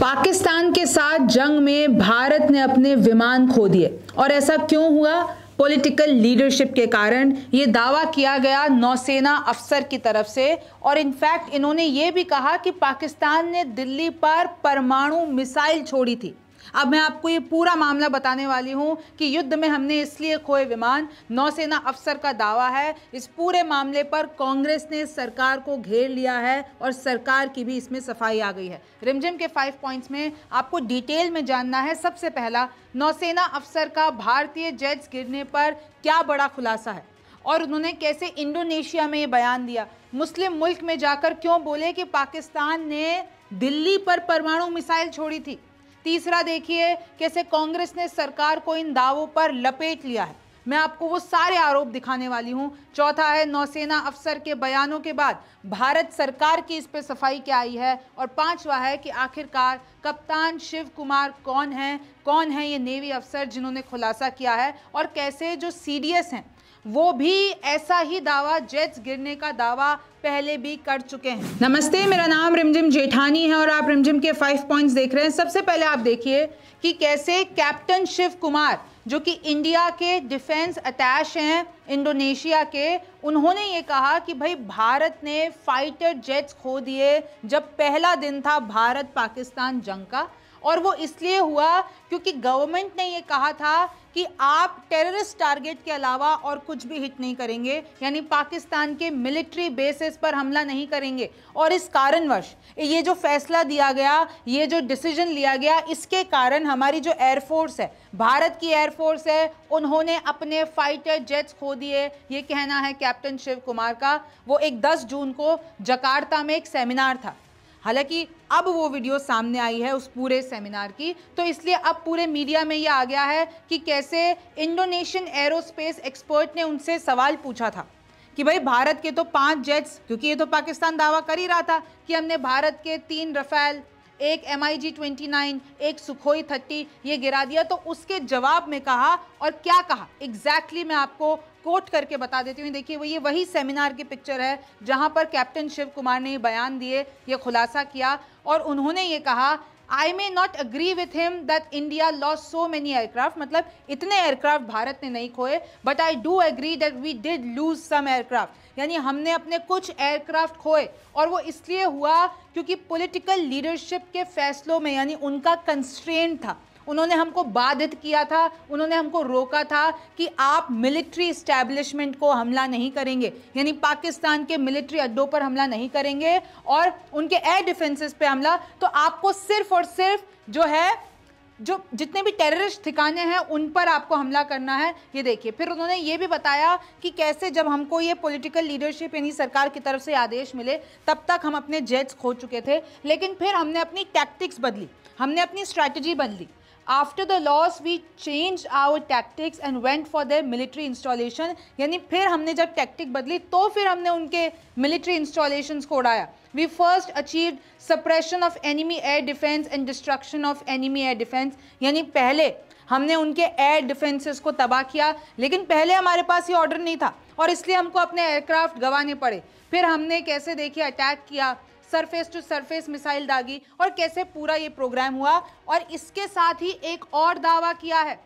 पाकिस्तान के साथ जंग में भारत ने अपने विमान खो दिए और ऐसा क्यों हुआ? पॉलिटिकल लीडरशिप के कारण। ये दावा किया गया नौसेना अफसर की तरफ से और इनफैक्ट इन्होंने ये भी कहा कि पाकिस्तान ने दिल्ली पर परमाणु मिसाइल छोड़ी थी। अब मैं आपको ये पूरा मामला बताने वाली हूं कि युद्ध में हमने इसलिए खोए विमान, नौसेना अफसर का दावा है। इस पूरे मामले पर कांग्रेस ने सरकार को घेर लिया है और सरकार की भी इसमें सफाई आ गई है। रिमझिम के 5 पॉइंट्स में आपको डिटेल में जानना है। सबसे पहला, नौसेना अफसर का भारतीय जेट्स गिरने पर क्या बड़ा खुलासा है और उन्होंने कैसे इंडोनेशिया में ये बयान दिया, मुस्लिम मुल्क में जाकर क्यों बोले कि पाकिस्तान ने दिल्ली पर परमाणु मिसाइल छोड़ी थी। तीसरा देखिए कैसे कांग्रेस ने सरकार को इन दावों पर लपेट लिया है। मैं आपको वो सारे आरोप दिखाने वाली हूं। चौथा है नौसेना अफसर के बयानों के बाद भारत सरकार की इस पे सफाई क्या आई है। और पांचवा है कि आखिरकार कप्तान शिव कुमार कौन है ये नेवी अफसर जिन्होंने खुलासा किया है और कैसे जो सीडीएस हैं वो भी ऐसा ही दावा, जेट्स गिरने का दावा पहले भी कर चुके हैं। नमस्ते, मेरा नाम रिमझिम जेठानी है और आप रिमझिम के 5 पॉइंट्स देख रहे हैं। सबसे पहले आप देखिए कि कैसे कैप्टन शिव कुमार, जो कि इंडिया के डिफेंस अटैच हैं इंडोनेशिया के, उन्होंने ये कहा कि भाई भारत ने फाइटर जेट्स खो दिए जब पहला दिन था भारत पाकिस्तान जंग का। और वो इसलिए हुआ क्योंकि गवर्नमेंट ने ये कहा था कि आप टेररिस्ट टारगेट के अलावा और कुछ भी हिट नहीं करेंगे, यानी पाकिस्तान के मिलिट्री बेसिस पर हमला नहीं करेंगे। और इस कारणवश ये जो फैसला दिया गया, ये जो डिसीजन लिया गया, इसके कारण हमारी जो एयरफोर्स है, भारत की एयरफोर्स है, उन्होंने अपने फाइटर जेट्स खो दिए। ये कहना है कैप्टन शिव कुमार का। वो एक 10 जून को जकार्ता में एक सेमिनार था। हालांकि अब वो वीडियो सामने आई है उस पूरे सेमिनार की, तो इसलिए अब पूरे मीडिया में ये आ गया है कि कैसे इंडोनेशियन एरोस्पेस एक्सपर्ट ने उनसे सवाल पूछा था कि भाई भारत के तो 5 जेट्स, क्योंकि ये तो पाकिस्तान दावा कर ही रहा था कि हमने भारत के 3 रफेल, एक MiG-29, एक सुखोई 30 ये गिरा दिया। तो उसके जवाब में कहा, और क्या कहा एग्जैक्टली मैं आपको कोट करके बता देती हूँ। देखिए, ये वही सेमिनार की पिक्चर है जहां पर कैप्टन शिव कुमार ने बयान दिए, ये खुलासा किया और उन्होंने ये कहा, I may not agree with him that India lost so many aircraft, मतलब इतने एयरक्राफ्ट भारत ने नहीं खोए, but I do agree that we did lose some aircraft, यानी हमने अपने कुछ एयरक्राफ्ट खोए। और वो इसलिए हुआ क्योंकि पॉलिटिकल लीडरशिप के फैसलों में, यानी उनका कंस्ट्रेंट था, उन्होंने हमको बाधित किया था, उन्होंने हमको रोका था कि आप मिलिट्री इस्टेब्लिशमेंट को हमला नहीं करेंगे, यानी पाकिस्तान के मिलिट्री अड्डों पर हमला नहीं करेंगे और उनके एयर डिफेंसेस पे हमला। तो आपको सिर्फ और सिर्फ जो है, जो जितने भी टेररिस्ट ठिकाने हैं उन पर आपको हमला करना है। ये देखिए, फिर उन्होंने ये भी बताया कि कैसे जब हमको ये पॉलिटिकल लीडरशिप यानी सरकार की तरफ से आदेश मिले तब तक हम अपने जेट्स खो चुके थे, लेकिन फिर हमने अपनी टैक्टिक्स बदली, हमने अपनी स्ट्रैटेजी बदली। After the loss, we changed our tactics and went for their military installation, यानी फिर हमने जब टैक्टिक बदली तो फिर हमने उनके मिलिट्री इंस्टॉलेशंस को उड़ाया। We first achieved suppression of enemy air defense and destruction of enemy air defense, यानी पहले हमने उनके एयर डिफेंसेस को तबाह किया, लेकिन पहले हमारे पास ये ऑर्डर नहीं था और इसलिए हमको अपने एयरक्राफ्ट गंवाने पड़े। फिर हमने कैसे देखिए अटैक किया, सरफेस टू सरफेस मिसाइल दागी और कैसे पूरा ये प्रोग्राम हुआ। और इसके साथ ही एक और दावा किया है,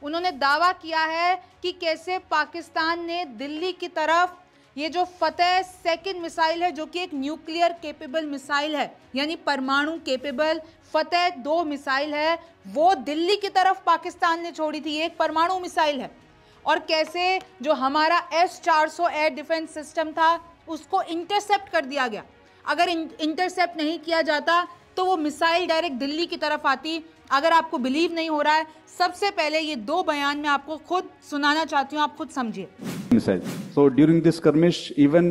उन्होंने दावा किया है कि कैसे पाकिस्तान ने दिल्ली की तरफ ये जो फतेह सेकंड मिसाइल है, जो कि एक न्यूक्लियर केपेबल मिसाइल है, यानी परमाणु केपेबल फतेह 2 मिसाइल है, वो दिल्ली की तरफ पाकिस्तान ने छोड़ी थी। एक परमाणु मिसाइल है। और कैसे जो हमारा S-400 एयर डिफेंस सिस्टम था उसको इंटरसेप्ट कर दिया गया। अगर इंटरसेप्ट नहीं किया जाता तो वो मिसाइल डायरेक्ट दिल्ली की तरफ आती। अगर आपको बिलीव नहीं हो रहा है, सबसे पहले ये 2 बयान मैं आपको खुद सुनाना चाहती हूँ, आप खुद समझिए। So during this skirmish, even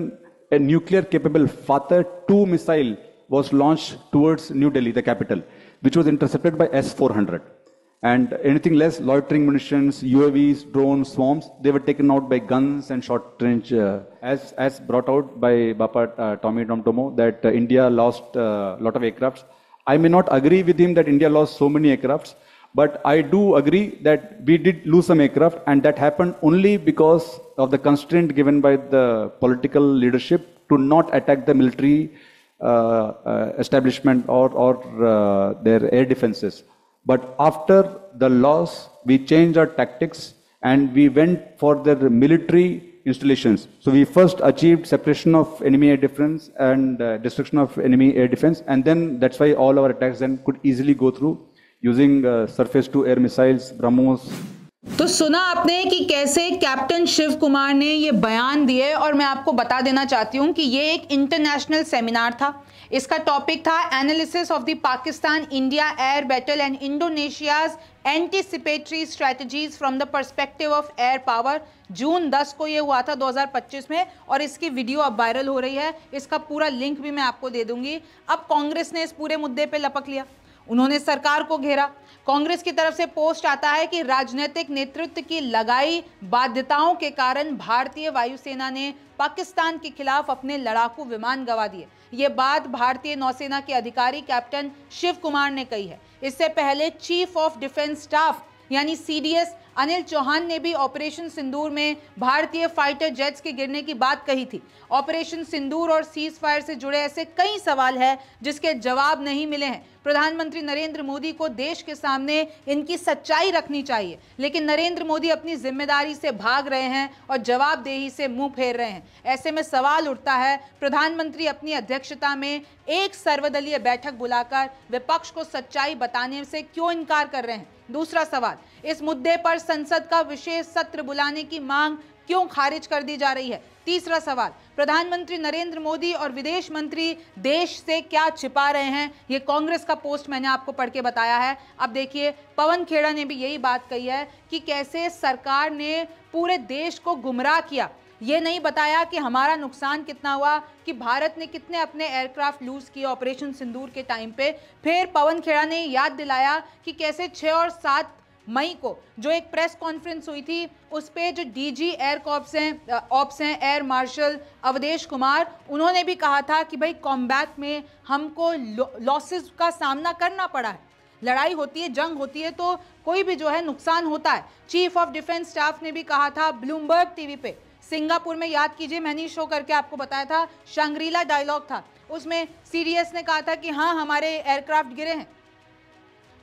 a nuclear capable Fateh-2 missile was launched towards New Delhi, the capital, which was intercepted by S-400. And anything less, loitering munitions, UAVs, drones, swarms, they were taken out by guns and short range. As brought out by Bapa Tommy Domtomo, that India lost a lot of aircrafts. I may not agree with him that India lost so many aircrafts, but I do agree that we did lose some aircraft, and that happened only because of the constraint given by the political leadership to not attack the military establishment or their air defenses. But after the loss, we changed our tactics and we went for their military installations. So we first achieved separation of enemy air defense and destruction of enemy air defense, and then that's why all our attacks then could easily go through using surface to air missiles, BrahMos. तो सुना आपने कि कैसे captain Shiv Kumar ने ये बयान दिए, और मैं आपको बता देना चाहती हूँ कि ये एक इंटरनेशनल सेमिनार था। इसका टॉपिक था analysis of the Pakistan India air battle and Indonesia's anticipatory strategies from the perspective of air power. जून 10 को ये हुआ था 2025 में, और इसकी वीडियो अब वायरल हो रही है। इसका पूरा लिंक भी मैं आपको दे दूंगी। अब कांग्रेस ने इस पूरे मुद्दे पे लपक लिया, उन्होंने सरकार को घेरा। कांग्रेस की तरफ से पोस्ट आता है कि राजनीतिक नेतृत्व की लगाई बाध्यताओं के कारण भारतीय वायुसेना ने पाकिस्तान के खिलाफ अपने लड़ाकू विमान गंवा दिए। ये बात भारतीय नौसेना के अधिकारी कैप्टन शिव कुमार ने कही है। इससे पहले चीफ ऑफ डिफेंस स्टाफ यानी सीडीएस अनिल चौहान ने भी ऑपरेशन सिंदूर में भारतीय फाइटर जेट्स के गिरने की बात कही थी। ऑपरेशन सिंदूर और सीज फायर से जुड़े ऐसे कई सवाल हैं जिसके जवाब नहीं मिले हैं। प्रधानमंत्री नरेंद्र मोदी को देश के सामने इनकी सच्चाई रखनी चाहिए, लेकिन नरेंद्र मोदी अपनी जिम्मेदारी से भाग रहे हैं और जवाबदेही से मुंह फेर रहे हैं। ऐसे में सवाल उठता है, प्रधानमंत्री अपनी अध्यक्षता में एक सर्वदलीय बैठक बुलाकर विपक्ष को सच्चाई बताने से क्यों इनकार कर रहे हैं? दूसरा सवाल, इस मुद्दे पर संसद का विशेष सत्र बुलाने की मांग क्यों खारिज कर दी जा रही है? तीसरा सवाल, प्रधानमंत्री नरेंद्र मोदी और विदेश मंत्री देश से क्या छिपा रहे हैं? ये कांग्रेस का पोस्ट मैंने आपको पढ़ के बताया है। अब देखिए, पवन खेड़ा ने भी यही बात कही है कि कैसे सरकार ने पूरे देश को गुमराह किया। ये नहीं बताया कि हमारा नुकसान कितना हुआ, कि भारत ने कितने अपने एयरक्राफ्ट लूज किए ऑपरेशन सिंदूर के टाइम पे। फिर पवन खेड़ा ने याद दिलाया कि कैसे 6 और 7 मई को जो एक प्रेस कॉन्फ्रेंस हुई थी, उस पे जो डीजी एयर ऑप्स हैं एयर मार्शल अवधेश कुमार, उन्होंने भी कहा था कि भाई कॉम्बैट में हमको लॉसेस का सामना करना पड़ा है। लड़ाई होती है, जंग होती है तो कोई भी जो है नुकसान होता है। चीफ ऑफ डिफेंस स्टाफ ने भी कहा था ब्लूमबर्ग टीवी पे, सिंगापुर में, याद कीजिए मैंने शो करके आपको बताया था, शंग्रीला डायलॉग था, उसमें सीडीएस ने कहा था कि हाँ हमारे एयरक्राफ्ट गिरे हैं।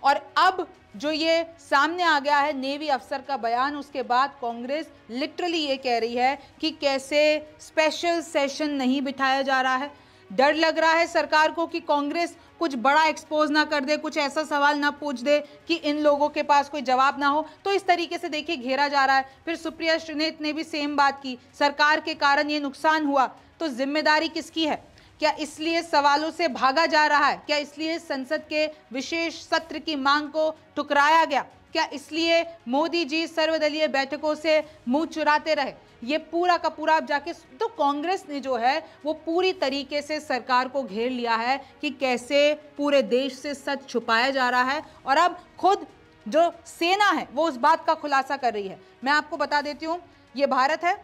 और अब जो ये सामने आ गया है नेवी अफसर का बयान, उसके बाद कांग्रेस लिटरली ये कह रही है कि कैसे स्पेशल सेशन नहीं बिठाया जा रहा है। डर लग रहा है सरकार को कि कांग्रेस कुछ बड़ा एक्सपोज ना कर दे, कुछ ऐसा सवाल ना पूछ दे कि इन लोगों के पास कोई जवाब ना हो। तो इस तरीके से देखिए घेरा जा रहा है। फिर सुप्रिया श्रीनेत ने भी सेम बात की, सरकार के कारण ये नुकसान हुआ तो जिम्मेदारी किसकी है? क्या इसलिए सवालों से भागा जा रहा है? क्या इसलिए संसद के विशेष सत्र की मांग को ठुकराया गया? क्या इसलिए मोदी जी सर्वदलीय बैठकों से मुंह चुराते रहे? ये पूरा का पूरा आप जाके तो कांग्रेस ने जो है वो पूरी तरीके से सरकार को घेर लिया है कि कैसे पूरे देश से सच छुपाया जा रहा है। और अब खुद जो सेना है वो उस बात का खुलासा कर रही है। मैं आपको बता देती हूँ, ये भारत है,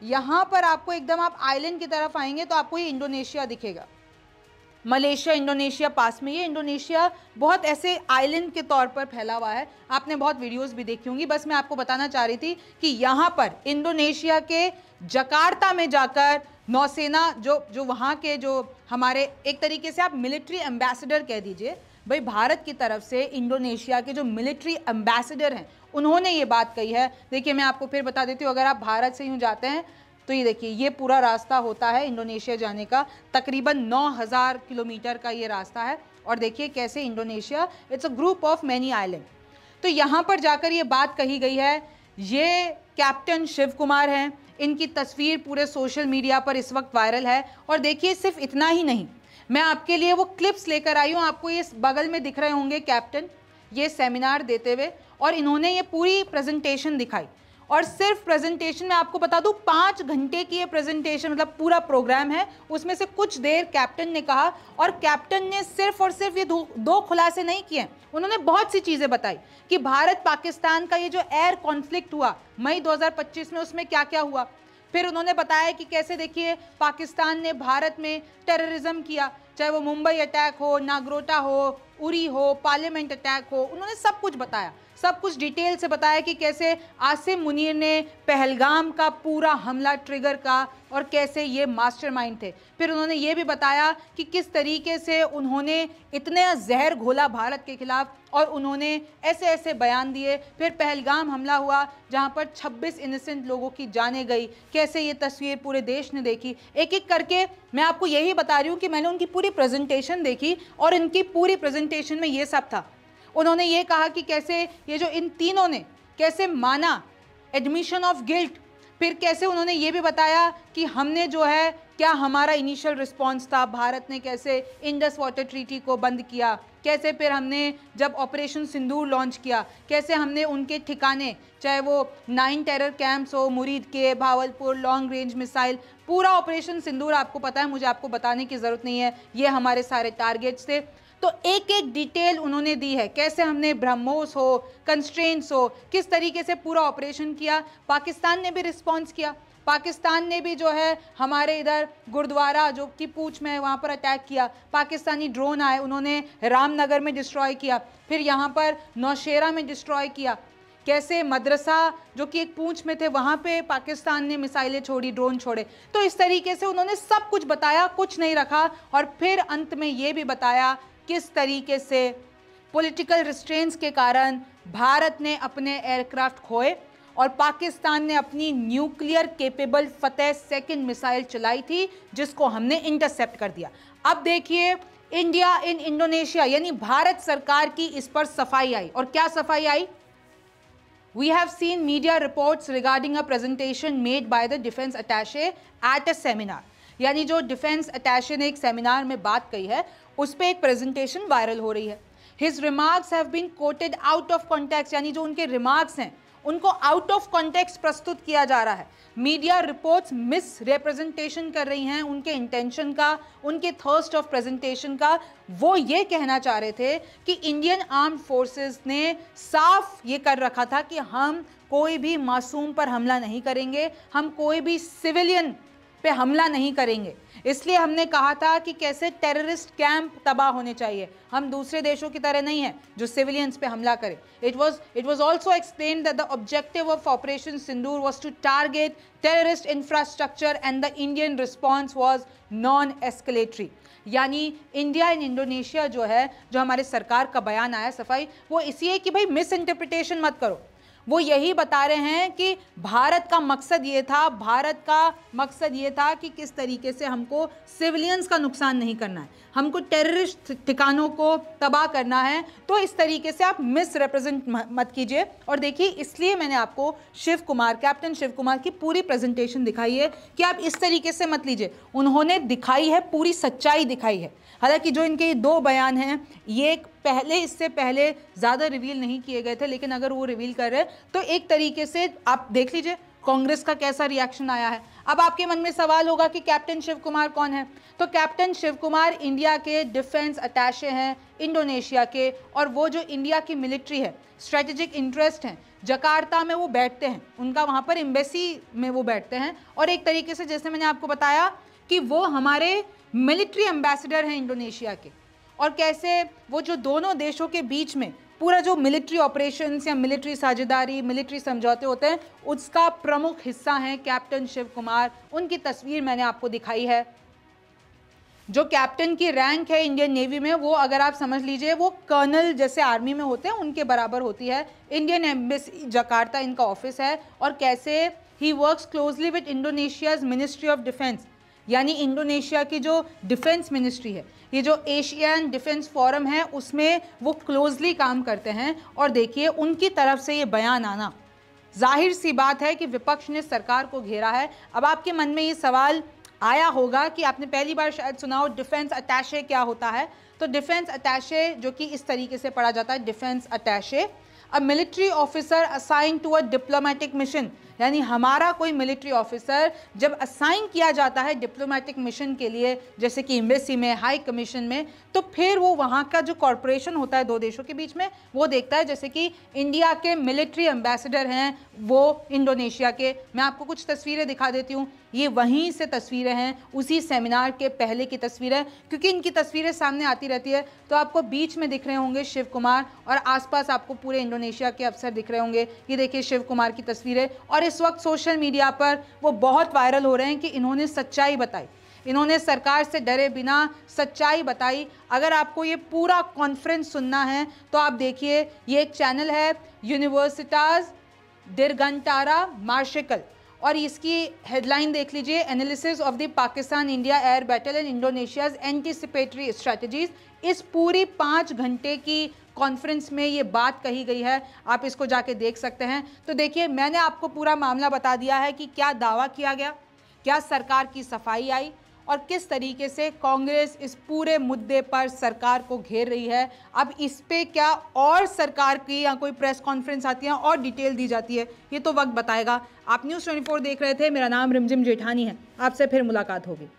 यहाँ पर आपको एकदम आप आइलैंड की तरफ आएंगे तो आपको ये इंडोनेशिया दिखेगा। मलेशिया इंडोनेशिया पास में, ये इंडोनेशिया बहुत ऐसे आइलैंड के तौर पर फैला हुआ है। आपने बहुत वीडियोस भी देखी होंगी। बस मैं आपको बताना चाह रही थी कि यहाँ पर इंडोनेशिया के जकार्ता में जाकर नौसेना जो वहाँ के जो हमारे एक तरीके से आप मिलिट्री एम्बेसडर कह दीजिए, भाई भारत की तरफ से इंडोनेशिया के जो मिलिट्री एम्बेसडर हैं उन्होंने ये बात कही है। देखिए मैं आपको फिर बता देती हूँ, अगर आप भारत से यूँ जाते हैं तो ये देखिए ये पूरा रास्ता होता है इंडोनेशिया जाने का, तकरीबन 9000 किलोमीटर का ये रास्ता है। और देखिए कैसे Indonesia, it's a group of many island. तो यहाँ पर जाकर ये बात कही गई है। ये कैप्टन शिव कुमार हैं, इनकी तस्वीर पूरे सोशल मीडिया पर इस वक्त वायरल है। और देखिए सिर्फ इतना ही नहीं, मैं आपके लिए वो क्लिप्स लेकर आई हूँ। आपको ये बगल में दिख रहे होंगे कैप्टन ये सेमिनार देते हुए, और इन्होंने ये पूरी प्रेजेंटेशन दिखाई। और सिर्फ प्रेजेंटेशन में आपको बता दूं 5 घंटे की ये प्रेजेंटेशन मतलब पूरा प्रोग्राम है, उसमें से कुछ देर कैप्टन ने कहा। और कैप्टन ने सिर्फ और सिर्फ ये दो खुलासे नहीं किए, उन्होंने बहुत सी चीज़ें बताई कि भारत पाकिस्तान का ये जो एयर कॉन्फ्लिक्ट हुआ मई 2025 में, उसमें क्या क्या हुआ। फिर उन्होंने बताया कि कैसे देखिए पाकिस्तान ने भारत में टेररिज्म किया, चाहे वो मुंबई अटैक हो, नागरोटा हो, उरी हो, पार्लियामेंट अटैक हो, उन्होंने सब कुछ बताया, सब कुछ डिटेल से बताया कि कैसे आसिम मुनीर ने पहलगाम का पूरा हमला ट्रिगर का और कैसे ये मास्टरमाइंड थे। फिर उन्होंने ये भी बताया कि किस तरीके से उन्होंने इतने जहर घोला भारत के खिलाफ और उन्होंने ऐसे ऐसे बयान दिए। फिर पहलगाम हमला हुआ जहां पर 26 इनोसेंट लोगों की जानें गई, कैसे ये तस्वीर पूरे देश ने देखी। एक एक करके मैं आपको यही बता रही हूँ कि मैंने उनकी पूरी प्रेजेंटेशन देखी और इनकी पूरी प्रेजेंटेशन में ये सब था। उन्होंने ये कहा कि कैसे ये जो इन तीनों ने कैसे माना एडमिशन ऑफ गिल्ट, फिर कैसे उन्होंने ये भी बताया कि हमने जो है क्या हमारा इनिशियल रिस्पांस था, भारत ने कैसे इंडस वाटर ट्रीटी को बंद किया, कैसे फिर हमने जब ऑपरेशन सिंदूर लॉन्च किया, कैसे हमने उनके ठिकाने चाहे वो 9 टेरर कैंप्स हो, मुरीद के, भावलपुर, लॉन्ग रेंज मिसाइल, पूरा ऑपरेशन सिंदूर आपको पता है, मुझे आपको बताने की ज़रूरत नहीं है, ये हमारे सारे टारगेट्स थे। तो एक एक डिटेल उन्होंने दी है, कैसे हमने ब्रह्मोस हो, कंस्ट्रेंट्स हो, किस तरीके से पूरा ऑपरेशन किया। पाकिस्तान ने भी रिस्पॉन्स किया, पाकिस्तान ने भी जो है हमारे इधर गुरुद्वारा जो कि पूंछ में है वहाँ पर अटैक किया, पाकिस्तानी ड्रोन आए, उन्होंने रामनगर में डिस्ट्रॉय किया, फिर यहाँ पर नौशेरा में डिस्ट्रॉय किया, कैसे मदरसा जो कि एक पूंछ में थे वहाँ पे पाकिस्तान ने मिसाइलें छोड़ी, ड्रोन छोड़े। तो इस तरीके से उन्होंने सब कुछ बताया, कुछ नहीं रखा। और फिर अंत में ये भी बताया किस तरीके से पॉलिटिकल रिस्ट्रेंट्स के कारण भारत ने अपने एयरक्राफ्ट खोए और पाकिस्तान ने अपनी न्यूक्लियर केपेबल फतेह सेकंड मिसाइल चलाई थी जिसको हमने इंटरसेप्ट कर दिया। अब देखिए इंडिया इन इंडोनेशिया यानी भारत सरकार की इस पर सफाई आई। और क्या सफाई आई? We have seen media reports regarding a presentation made by the defense attaché at a seminar. यानी जो डिफेंस अटैचे ने एक सेमिनार में बात कही है उस पर एक प्रेजेंटेशन वायरल हो रही है। His remarks have been quoted out of context, यानी जो उनके रिमार्क्स हैं उनको आउट ऑफ कॉन्टेक्स्ट प्रस्तुत किया जा रहा है। मीडिया रिपोर्ट्स मिस रिप्रेजेंटेशन कर रही हैं उनके इंटेंशन का, उनके थर्स्ट ऑफ प्रेजेंटेशन का। वो ये कहना चाह रहे थे कि इंडियन आर्म्ड फोर्सेस ने साफ ये कर रखा था कि हम कोई भी मासूम पर हमला नहीं करेंगे, हम कोई भी सिविलियन पे हमला नहीं करेंगे। इसलिए हमने कहा था कि कैसे टेररिस्ट कैंप तबाह होने चाहिए, हम दूसरे देशों की तरह नहीं है जो सिविलियंस पे हमला करें। It was also explained that the objective of Operation Sindoor was to target terrorist infrastructure and the Indian response was non-escalatory। यानी इंडिया इन इंडोनेशिया जो है, जो हमारे सरकार का बयान आया सफाई, वो इसी है कि भाई मिस इंटरप्रिटेशन मत करो। वो यही बता रहे हैं कि भारत का मकसद ये था, भारत का मकसद ये था कि किस तरीके से हमको सिविलियंस का नुकसान नहीं करना है, हमको टेररिस्ट ठिकानों को तबाह करना है। तो इस तरीके से आप मिस रिप्रेजेंट मत कीजिए। और देखिए इसलिए मैंने आपको शिव कुमार, कैप्टन शिव कुमार की पूरी प्रेजेंटेशन दिखाई है कि आप इस तरीके से मत लीजिए। उन्होंने दिखाई है, पूरी सच्चाई दिखाई है। हालांकि जो इनके 2 बयान हैं ये पहले, इससे पहले ज़्यादा रिवील नहीं किए गए थे, लेकिन अगर वो रिवील कर रहे हैं तो एक तरीके से आप देख लीजिए कांग्रेस का कैसा रिएक्शन आया है। अब आपके मन में सवाल होगा कि कैप्टन शिव कुमार कौन है? तो कैप्टन शिव कुमार इंडिया के डिफेंस अटैचे हैं इंडोनेशिया के, और वो जो इंडिया की मिलिट्री है, स्ट्रेटेजिक इंटरेस्ट हैं, जकार्ता में वो बैठते हैं, उनका वहाँ पर एम्बेसी में वो बैठते हैं। और एक तरीके से जैसे मैंने आपको बताया कि वो हमारे मिलिट्री एम्बेसडर हैं इंडोनेशिया के, और कैसे वो जो दोनों देशों के बीच में पूरा जो मिलिट्री ऑपरेशंस या मिलिट्री साझेदारी, मिलिट्री समझौते होते हैं, उसका प्रमुख हिस्सा हैं कैप्टन शिव कुमार। उनकी तस्वीर मैंने आपको दिखाई है। जो कैप्टन की रैंक है इंडियन नेवी में, वो अगर आप समझ लीजिए वो कर्नल जैसे आर्मी में होते हैं उनके बराबर होती है। इंडियन एम्बेसी जकार्ता इनका ऑफिस है। और कैसे he works closely with इंडोनेशियाज ministry of defence, यानी इंडोनेशिया की जो डिफेंस मिनिस्ट्री है, ये जो एशियन डिफेंस फोरम है उसमें वो क्लोजली काम करते हैं। और देखिए उनकी तरफ से ये बयान आना, जाहिर सी बात है कि विपक्ष ने सरकार को घेरा है। अब आपके मन में ये सवाल आया होगा कि आपने पहली बार शायद सुना हो डिफेंस अटैचे क्या होता है। तो डिफेंस अटैचे जो कि इस तरीके से पढ़ा जाता है, defence attache, a military officer assign to a diplomatic mission, यानी हमारा कोई मिलिट्री ऑफिसर जब असाइन किया जाता है डिप्लोमेटिक मिशन के लिए, जैसे कि एम्बेसी में, हाई कमीशन में, तो फिर वो वहाँ का जो कॉर्पोरेशन होता है दो देशों के बीच में, वो देखता है। जैसे कि इंडिया के मिलिट्री एम्बेसडर हैं वो इंडोनेशिया के, मैं आपको कुछ तस्वीरें दिखा देती हूँ, ये वहीं से तस्वीरें हैं, उसी सेमिनार के पहले की तस्वीरें, क्योंकि इनकी तस्वीरें सामने आती रहती है। तो आपको बीच में दिख रहे होंगे शिव कुमार और आसपास आपको पूरे इंडोनेशिया के अफसर दिख रहे होंगे। ये देखिए शिव कुमार की तस्वीरें, और इस वक्त सोशल मीडिया पर वो बहुत वायरल हो रहे हैं कि इन्होंने सच्चाई बताई, इन्होंने सरकार से डरे बिना सच्चाई बताई। अगर आपको ये पूरा कॉन्फ्रेंस सुनना है तो आप देखिए, ये एक चैनल है यूनिवर्सिटास डिरगंटारा मार्शिकल, और इसकी हेडलाइन देख लीजिए, analysis of the Pakistan India air battle and Indonesia's anticipatory strategies. इस पूरी 5 घंटे की कॉन्फ्रेंस में ये बात कही गई है, आप इसको जाके देख सकते हैं। तो देखिए, मैंने आपको पूरा मामला बता दिया है कि क्या दावा किया गया, क्या सरकार की सफाई आई, और किस तरीके से कांग्रेस इस पूरे मुद्दे पर सरकार को घेर रही है। अब इस पे क्या और सरकार की या कोई प्रेस कॉन्फ्रेंस आती है और डिटेल दी जाती है, ये तो वक्त बताएगा। आप न्यूज़ 24 देख रहे थे, मेरा नाम रिमझिम जेठानी है, आपसे फिर मुलाकात होगी।